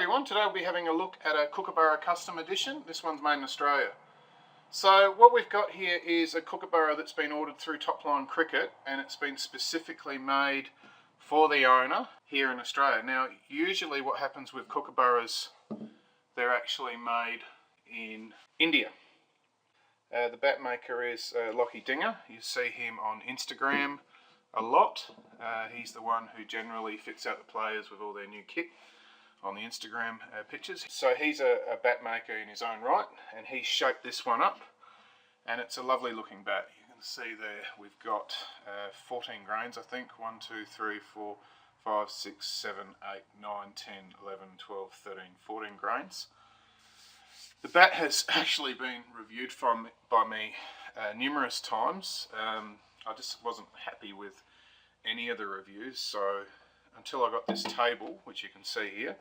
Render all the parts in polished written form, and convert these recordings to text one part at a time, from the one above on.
everyone, today we'll be having a look at a Kookaburra Custom Edition. This one's made in Australia. So what we've got here is a Kookaburra that's been ordered through Topline Cricket, and it's been specifically made for the owner here in Australia. Now usually what happens with Kookaburras, they're actually made in India. The bat maker is Lachlan Dinger. You see him on Instagram a lot. He's the one who generally fits out the players with all their new kit on the Instagram pictures. So he's a bat maker in his own right, and he's shaped this one up, and it's a lovely looking bat. You can see there we've got 14 grains, I think. 1, 2, 3, 4, 5, 6, 7, 8, 9, 10, 11, 12, 13, 14 grains. The bat has actually been reviewed by me numerous times. I just wasn't happy with any of the reviews, so until I got this table, which you can see here,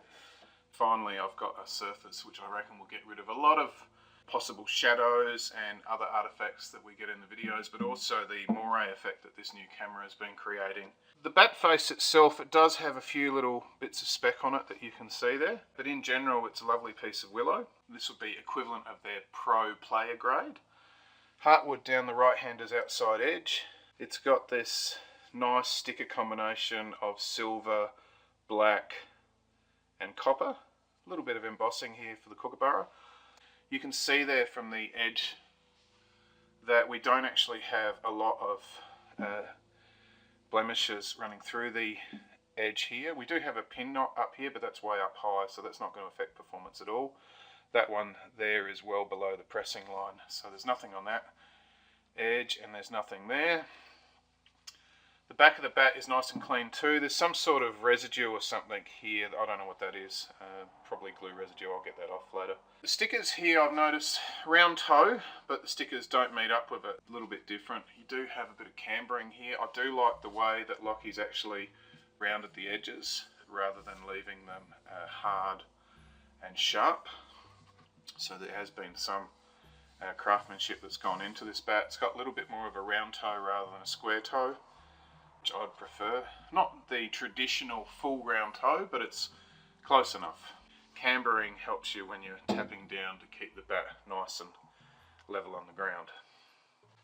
finally I've got a surface which I reckon will get rid of a lot of possible shadows and other artifacts that we get in the videos, but also the moire effect that this new camera has been creating. The bat face itself, it does have a few little bits of speck on it that you can see there, but in general it's a lovely piece of willow. This would be equivalent of their pro player grade. Heartwood down the right hander's outside edge. It's got this nice sticker combination of silver, black and copper. A little bit of embossing here for the Kookaburra. You can see there from the edge that we don't actually have a lot of blemishes running through the edge here. We do have a pin knot up here, but that's way up high, so that's not going to affect performance at all. That one there is well below the pressing line, so there's nothing on that edge and there's nothing there. The back of the bat is nice and clean too. There's some sort of residue or something here. I don't know what that is. Probably glue residue. I'll get that off later. The stickers here, I've noticed round toe, but the stickers don't meet up with it. A little bit different. You do have a bit of cambering here. I do like the way that Lauchie's actually rounded the edges rather than leaving them hard and sharp. So there has been some craftsmanship that's gone into this bat. It's got a little bit more of a round toe rather than a square toe, which I'd prefer. Not the traditional full round toe, but it's close enough. Cambering helps you when you're tapping down to keep the bat nice and level on the ground.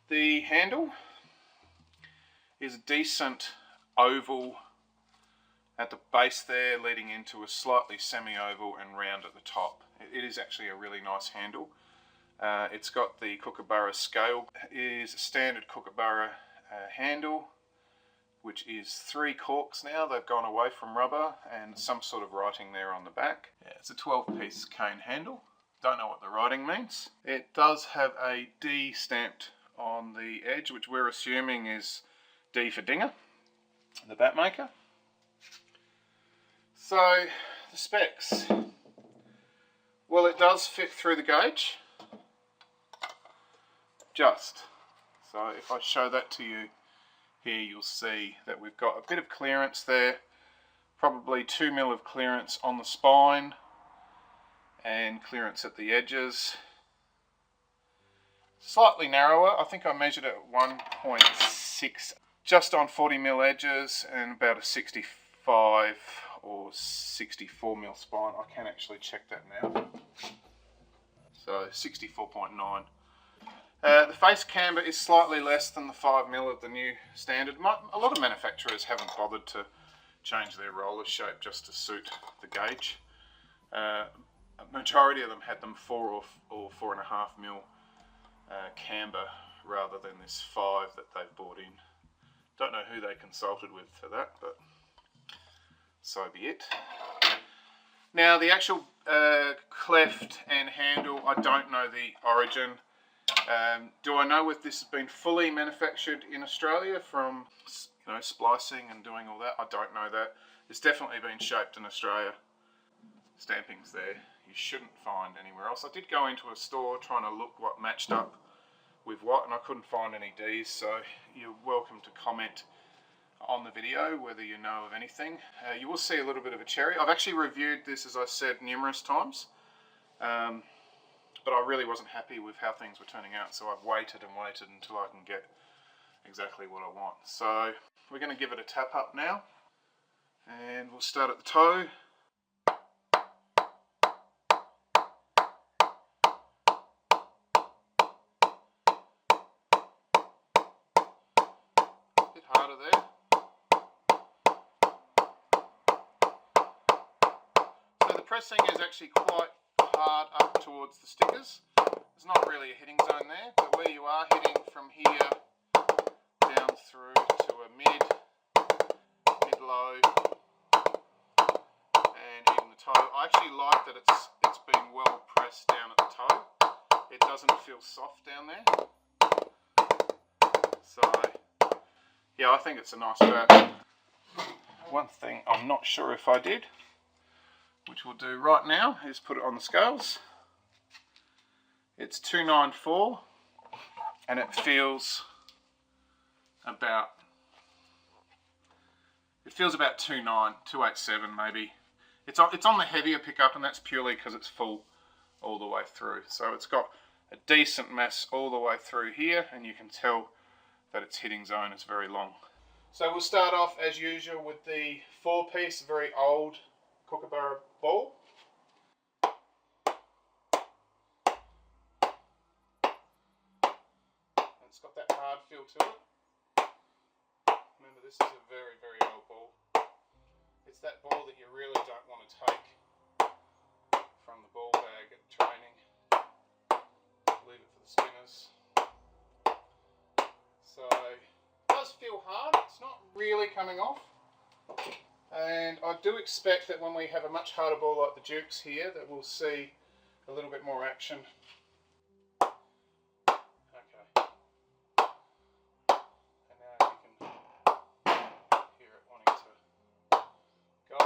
The handle is a decent oval at the base there, leading into a slightly semi-oval and round at the top. It is actually a really nice handle. It's got the Kookaburra scale. It is a standard Kookaburra handle, which is 3 corks now. They've gone away from rubber, and some sort of writing there on the back. Yeah, it's a 12-piece cane handle. Don't know what the writing means. It does have a D stamped on the edge, which we're assuming is D for Dinger, the bat maker. So, the specs. Well, it does fit through the gauge. Just. So if I show that to you here, you'll see that we've got a bit of clearance there, probably 2 mil of clearance on the spine and clearance at the edges. Slightly narrower, I think I measured it at 1.6, just on 40 mil edges and about a 65 or 64 mil spine. I can actually check that now. So 64.9. The face camber is slightly less than the 5 mil of the new standard. A lot of manufacturers haven't bothered to change their roller shape just to suit the gauge. A majority of them had them 4 or 4.5 mil camber rather than this 5 that they've bought in. Don't know who they consulted with for that, but so be it. Now the actual cleft and handle, I don't know the origin. Do I know if this has been fully manufactured in Australia from, you know, splicing and doing all that? I don't know that. It's definitely been shaped in Australia. Stampings there you shouldn't find anywhere else. I did go into a store trying to look what matched up with what, and I couldn't find any Ds, so you're welcome to comment on the video whether you know of anything. You will see a little bit of a cherry. I've actually reviewed this, as I said, numerous times. But I really wasn't happy with how things were turning out, so I've waited and waited until I can get exactly what I want. So we're going to give it a tap up now, and we'll start at the toe. harder there. So the pressing is actually quite hard up towards the stickers. There's not really a hitting zone there, but where you are hitting from here down through to a mid-low, and even the toe. I actually like that it's been well pressed down at the toe. It doesn't feel soft down there. So yeah, I think it's a nice bat. One thing I'm not sure if I did, which we'll do right now, is put it on the scales. It's 294 and it feels about 287 maybe. It's on the heavier pickup, and that's purely because it's full all the way through. So it's got a decent mass all the way through here, and you can tell that its hitting zone is very long. So we'll start off as usual with the 4-piece, very old Kookaburra ball. And it's got that hard feel to it. Remember, this is a very, very old ball. It's that ball that you really don't want to take from the ball bag at training. Leave it for the spinners. So it does feel hard. It's not really coming off. And I do expect that when we have a much harder ball like the Dukes here, that we'll see a little bit more action. Okay. And now you can hear it wanting to go.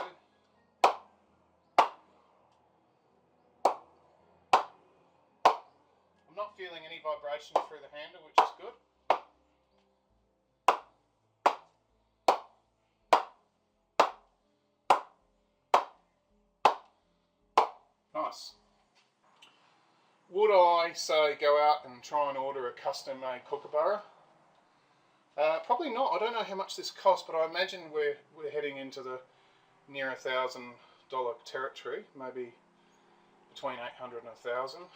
I'm not feeling any vibration through the handle, which is good. Nice. Would I say go out and try and order a custom made Kookaburra? Probably not. I don't know how much this costs, but I imagine we're heading into the near $1,000 territory, maybe between 800 and 1,000.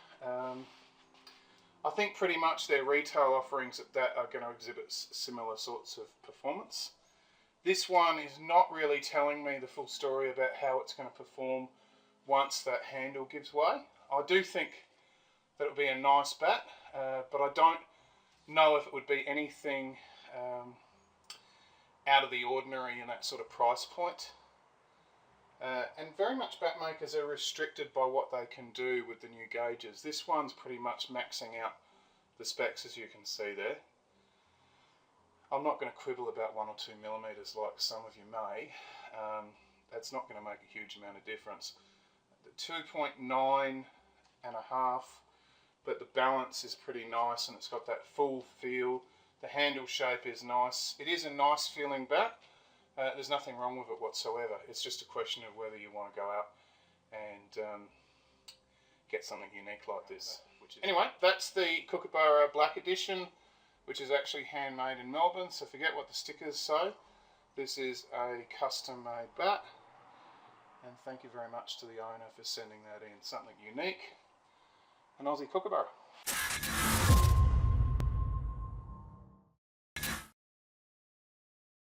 I think pretty much their retail offerings at that are going to exhibit similar sorts of performance. This one is not really telling me the full story about how it's going to perform once that handle gives way. I do think that it would be a nice bat, but I don't know if it would be anything out of the ordinary in that sort of price point. And very much bat makers are restricted by what they can do with the new gauges. This one's pretty much maxing out the specs, as you can see there. I'm not going to quibble about 1 or 2 millimeters like some of you may. That's not going to make a huge amount of difference. The 2.9 and a half, but the balance is pretty nice and it's got that full feel. The handle shape is nice. It is a nice feeling bat. There's nothing wrong with it whatsoever. It's just a question of whether you want to go out and get something unique like this. Anyway, that's the Kookaburra Black Edition, which is actually handmade in Melbourne, so forget what the stickers say. This is a custom made bat, and thank you very much to the owner for sending that in. Something unique, an Aussie Kookaburra.